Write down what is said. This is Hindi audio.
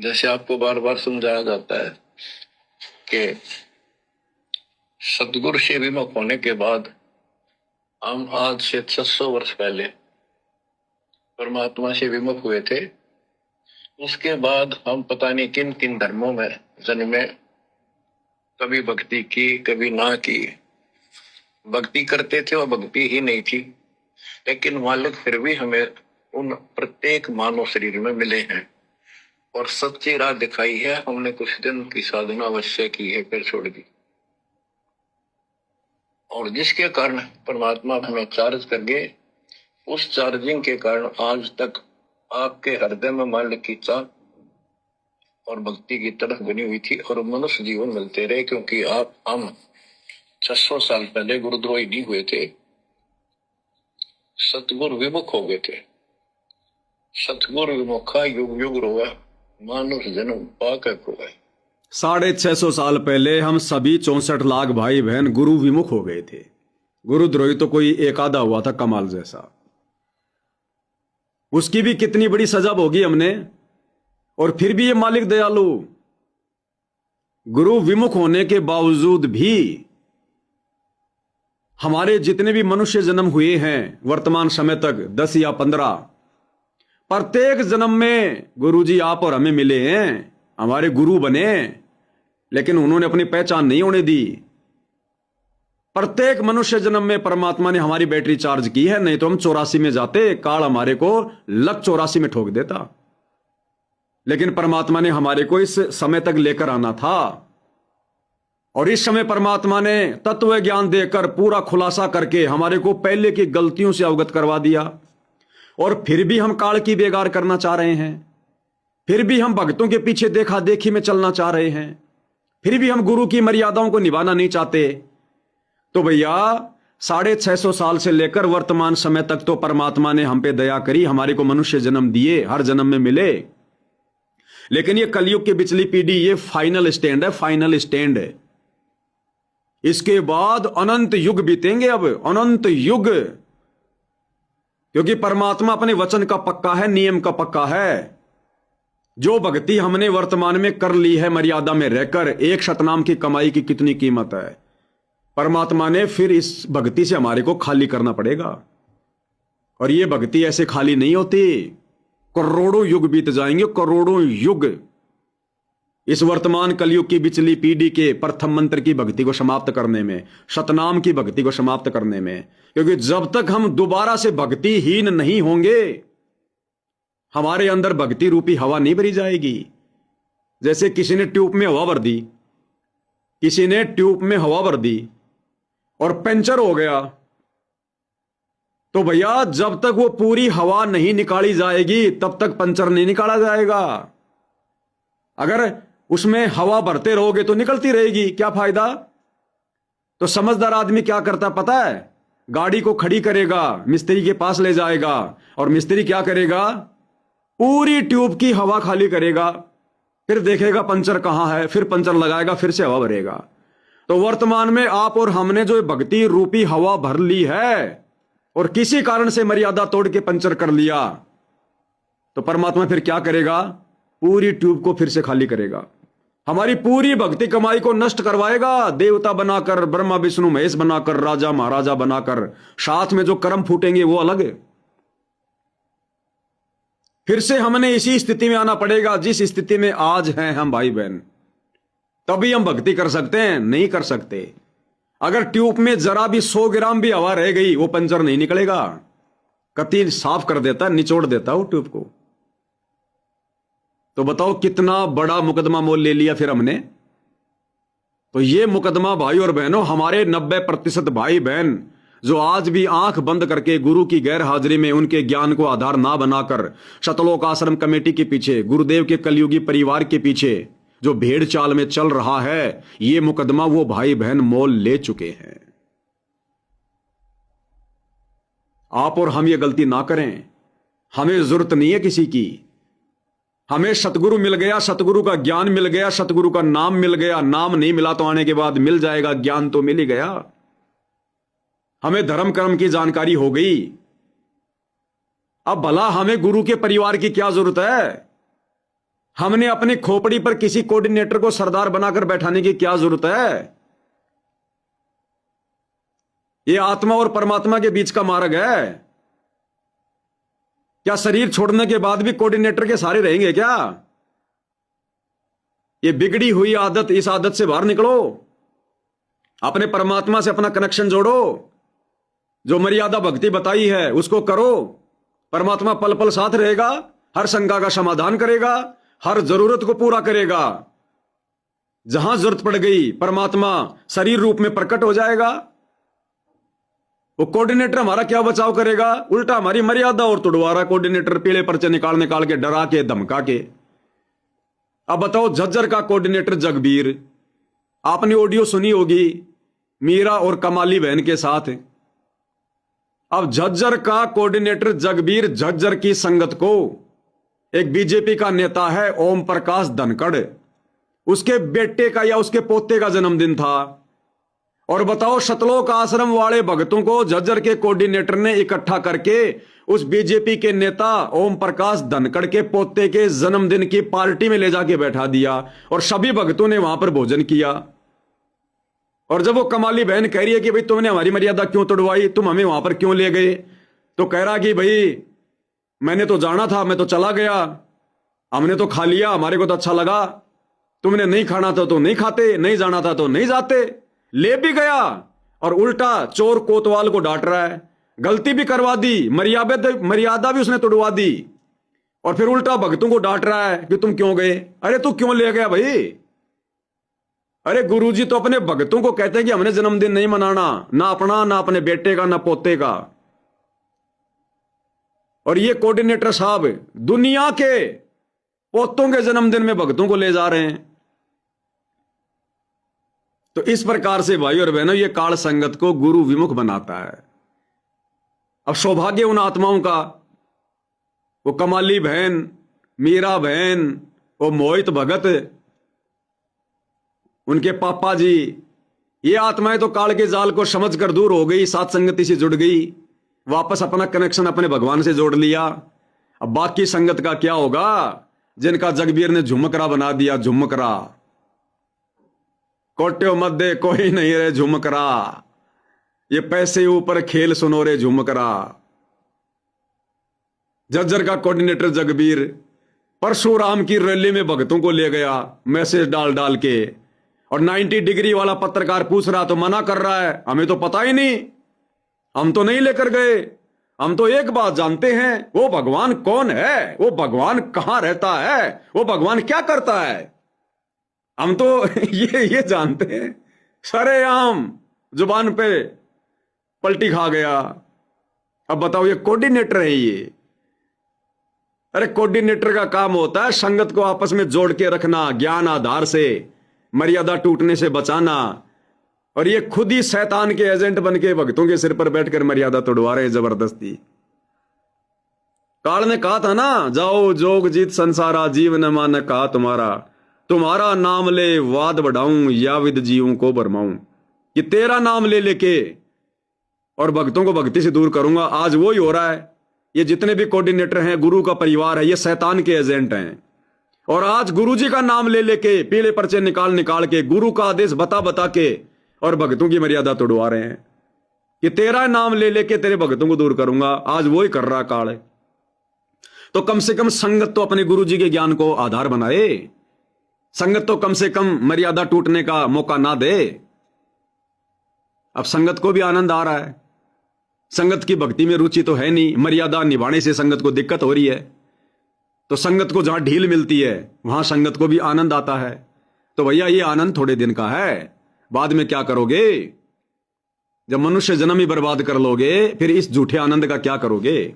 जैसे आपको बार बार समझाया जाता है कि सतगुरु से विमुख होने के बाद हम आज से 600 वर्ष पहले परमात्मा से विमुख हुए थे। उसके बाद हम पता नहीं किन किन धर्मों में जन्मे, कभी भक्ति की कभी ना की। भक्ति करते थे और भक्ति ही नहीं थी, लेकिन मालिक फिर भी हमें उन प्रत्येक मानव शरीर में मिले हैं और सच्ची राह दिखाई है। हमने कुछ दिन की साधना अवश्य की है, फिर छोड़ दी, और जिसके कारण परमात्मा हमें चार्ज कर गए। उस चार्जिंग के कारण आज तक आपके हृदय में मालिक की चाह और भक्ति की तरफ बनी हुई थी और मनुष्य जीवन मिलते रहे, क्योंकि हम 600 साल पहले गुरुद्रोही नहीं हुए थे, सतगुरु विमुख हो गए थे। सतगुरु विमुखा युग युग रोआ, मानुष जन्म पाकर खोआ। 650 साल पहले हम सभी 64 लाख भाई बहन गुरु विमुख हो गए थे। गुरुद्रोही तो कोई एक आधा हुआ था कमाल जैसा। उसकी भी कितनी बड़ी सजा भोगी हमने, और फिर भी ये मालिक दयालु, गुरु विमुख होने के बावजूद भी हमारे जितने भी मनुष्य जन्म हुए हैं वर्तमान समय तक 10 या 15, प्रत्येक जन्म में गुरुजी आप और हमें मिले हैं, हमारे गुरु बने, लेकिन उन्होंने अपनी पहचान नहीं होने दी। प्रत्येक मनुष्य जन्म में परमात्मा ने हमारी बैटरी चार्ज की है, नहीं तो हम 84 में जाते, काल हमारे को लग 84 में ठोक देता। लेकिन परमात्मा ने हमारे को इस समय तक लेकर आना था, और इस समय परमात्मा ने तत्व ज्ञान देकर पूरा खुलासा करके हमारे को पहले की गलतियों से अवगत करवा दिया। और फिर भी हम काल की बेगार करना चाह रहे हैं, फिर भी हम भक्तों के पीछे देखा देखी में चलना चाह रहे हैं, फिर भी हम गुरु की मर्यादाओं को निभाना नहीं चाहते। तो भैया 650 साल से लेकर वर्तमान समय तक तो परमात्मा ने हम पे दया करी, हमारे को मनुष्य जन्म दिए, हर जन्म में मिले। लेकिन ये कलयुग की बिचली पीढ़ी, ये फाइनल स्टैंड है, फाइनल स्टैंड है। इसके बाद अनंत युग बीतेंगे, अब अनंत युग, क्योंकि परमात्मा अपने वचन का पक्का है, नियम का पक्का है। जो भक्ति हमने वर्तमान में कर ली है मर्यादा में रहकर, एक शतनाम की कमाई की कितनी कीमत है। परमात्मा ने फिर इस भक्ति से हमारे को खाली करना पड़ेगा, और ये भक्ति ऐसे खाली नहीं होती। करोड़ों युग बीत जाएंगे, करोड़ों युग, इस वर्तमान कलयुग की बिचली पीढ़ी के प्रथम मंत्र की भक्ति को समाप्त करने में, शतनाम की भक्ति को समाप्त करने में। क्योंकि जब तक हम दोबारा से भक्तिहीन नहीं होंगे, हमारे अंदर भक्ति रूपी हवा नहीं भरी जाएगी। जैसे किसी ने ट्यूब में हवा भर दी, किसी ने ट्यूब में हवा भर दी और पंचर हो गया, तो भैया जब तक वो पूरी हवा नहीं निकाली जाएगी तब तक पंचर नहीं निकाला जाएगा। अगर उसमें हवा भरते रहोगे तो निकलती रहेगी, क्या फायदा। तो समझदार आदमी क्या करता पता है, गाड़ी को खड़ी करेगा, मिस्त्री के पास ले जाएगा, और मिस्त्री क्या करेगा, पूरी ट्यूब की हवा खाली करेगा, फिर देखेगा पंचर कहां है, फिर पंचर लगाएगा, फिर से हवा भरेगा। तो वर्तमान में आप और हमने जो भक्ति रूपी हवा भर ली है और किसी कारण से मर्यादा तोड़ के पंचर कर लिया, तो परमात्मा फिर क्या करेगा, पूरी ट्यूब को फिर से खाली करेगा, हमारी पूरी भक्ति कमाई को नष्ट करवाएगा। देवता बनाकर, ब्रह्मा विष्णु महेश बनाकर, राजा महाराजा बनाकर, साथ में जो कर्म फूटेंगे वो अलग है। फिर से हमने इसी स्थिति में आना पड़ेगा जिस स्थिति में आज हैं हम भाई बहन, तभी हम भक्ति कर सकते हैं, नहीं कर सकते। अगर ट्यूब में जरा भी 100 ग्राम भी हवा रह गई, वो पंचर नहीं निकलेगा, कति साफ कर देता, निचोड़ देता वो ट्यूब को। तो बताओ कितना बड़ा मुकदमा मोल ले लिया फिर हमने। तो ये मुकदमा भाई और बहनों, हमारे 90% भाई बहन जो आज भी आंख बंद करके गुरु की गैर हाजिरी में उनके ज्ञान को आधार ना बनाकर शतलोक आश्रम कमेटी के पीछे, गुरुदेव के कलयुगी परिवार के पीछे जो भेड़ चाल में चल रहा है, ये मुकदमा वो भाई बहन मोल ले चुके हैं। आप और हम ये गलती ना करें। हमें जरूरत नहीं है किसी की, हमें सतगुरु मिल गया, सतगुरु का ज्ञान मिल गया, सतगुरु का नाम मिल गया। नाम नहीं मिला तो आने के बाद मिल जाएगा, ज्ञान तो मिल ही गया। हमें धर्म कर्म की जानकारी हो गई, अब भला हमें गुरु के परिवार की क्या जरूरत है। हमने अपनी खोपड़ी पर किसी कोऑर्डिनेटर को सरदार बनाकर बैठाने की क्या जरूरत है? ये आत्मा और परमात्मा के बीच का मार्ग है। क्या शरीर छोड़ने के बाद भी कोऑर्डिनेटर के सहारे रहेंगे क्या? ये बिगड़ी हुई आदत, इस आदत से बाहर निकलो। अपने परमात्मा से अपना कनेक्शन जोड़ो। जो मर्यादा भक्ति बताई है उसको करो। परमात्मा पल पल साथ रहेगा, हर शंका का समाधान करेगा, हर जरूरत को पूरा करेगा। जहां जरूरत पड़ गई परमात्मा शरीर रूप में प्रकट हो जाएगा। वो कोऑर्डिनेटर हमारा क्या बचाव करेगा? उल्टा हमारी मर्यादा और तोड़वा रहा कोऑर्डिनेटर, पीले पर्चे निकाल निकाल के, डरा के, धमका के। अब बताओ, झज्जर का कोऑर्डिनेटर जगबीर, आपने ऑडियो सुनी होगी मीरा और कमाली बहन के साथ। अब झज्जर का कोऑर्डिनेटर जगबीर झज्जर की संगत को, एक बीजेपी का नेता है ओम प्रकाश धनखड़, उसके बेटे का या उसके पोते का जन्मदिन था। और बताओ, शतलोक आश्रम वाले भक्तों को झज्जर के कोऑर्डिनेटर ने इकट्ठा करके उस बीजेपी के नेता ओम प्रकाश धनखड़ के पोते के जन्मदिन की पार्टी में ले जाके बैठा दिया और सभी भक्तों ने वहां पर भोजन किया। और जब वो कमाली बहन कह रही है कि भाई तुमने हमारी मर्यादा क्यों तोड़वाई, तुम हमें वहां पर क्यों ले गए, तो कह रहा कि भाई मैंने तो जाना था, मैं तो चला गया, हमने तो खा लिया, हमारे को तो अच्छा लगा, तुमने नहीं खाना था तो नहीं खाते, नहीं जाना था तो नहीं जाते, ले भी गया। और उल्टा चोर कोतवाल को डांट रहा है, गलती भी करवा दी, मर्यादा भी उसने तोड़वा दी, और फिर उल्टा भक्तों को डांट रहा है कि तुम क्यों गए। अरे तू क्यों ले गया भाई? अरे गुरुजी तो अपने भक्तों को कहते हैं कि हमने जन्मदिन नहीं मनाना, ना अपना, ना अपने बेटे का, ना पोते का। और ये कोऑर्डिनेटर साहब दुनिया के पोतों के जन्मदिन में भक्तों को ले जा रहे हैं। तो इस प्रकार से भाई और बहनों, ये काल संगत को गुरु विमुख बनाता है। अब सौभाग्य उन आत्माओं का, वो कमाली बहन, मीरा बहन, वो मोहित भगत, उनके पापा जी, ये आत्माएं तो काल के जाल को समझकर दूर हो गई, साथ संगति से जुड़ गई, वापस अपना कनेक्शन अपने भगवान से जोड़ लिया। अब बाकी संगत का क्या होगा, जिनका जगबीर ने झुमकरा बना दिया, झुमकरा। कोट्यो मध्य कोई नहीं रे झुमकरा, ये पैसे ऊपर खेल सुनो रे झुमकरा। झज्जर का कोऑर्डिनेटर जगबीर परशुराम की रैली में भक्तों को ले गया मैसेज डाल डाल के, और 90 डिग्री वाला पत्रकार पूछ रहा तो मना कर रहा है, हमें तो पता ही नहीं, हम तो नहीं लेकर गए, हम तो एक बात जानते हैं, वो भगवान कौन है, वो भगवान कहां रहता है, वो भगवान क्या करता है, हम तो ये जानते हैं। सरेआम जुबान पे पलटी खा गया। अब बताओ, ये कोऑर्डिनेटर है ये? अरे कोऑर्डिनेटर का काम होता है संगत को आपस में जोड़ के रखना, ज्ञान आधार से, मर्यादा टूटने से बचाना। और ये खुद ही शैतान के एजेंट बन के भक्तों के सिर पर बैठकर मर्यादा तोड़वा रहे जबरदस्ती। काल ने कहा था ना, जाओ जोग जीत संसारा, जीव न मान कहा तुम्हारा, तुम्हारा नाम ले वाद बढ़ाऊं, या विद जीवों को भरमाऊं। कि तेरा नाम ले लेके और भक्तों को भक्ति से दूर करूंगा। आज वो ही हो रहा है। ये जितने भी कोऑर्डिनेटर हैं, गुरु का परिवार है, ये शैतान के एजेंट हैं। और आज गुरु जी का नाम ले लेके, पीले पर्चे निकाल निकाल के, गुरु का आदेश बता बता के और भक्तों की मर्यादा तोड़वा रहे हैं कि तेरा नाम ले लेके तेरे भक्तों को दूर करूंगा। आज वो ही कर रहा काल है। तो कम से कम संगत तो अपने गुरु जी के ज्ञान को आधार बनाए, संगत तो कम से कम मर्यादा टूटने का मौका ना दे। अब संगत को भी आनंद आ रहा है, संगत की भक्ति में रुचि तो है नहीं, मर्यादा निभाने से संगत को दिक्कत हो रही है। तो संगत को जहां ढील मिलती है वहां संगत को भी आनंद आता है। तो भैया ये आनंद थोड़े दिन का है, बाद में क्या करोगे? जब मनुष्य जन्म ही बर्बाद कर लोगे, फिर इस झूठे आनंद का क्या करोगे?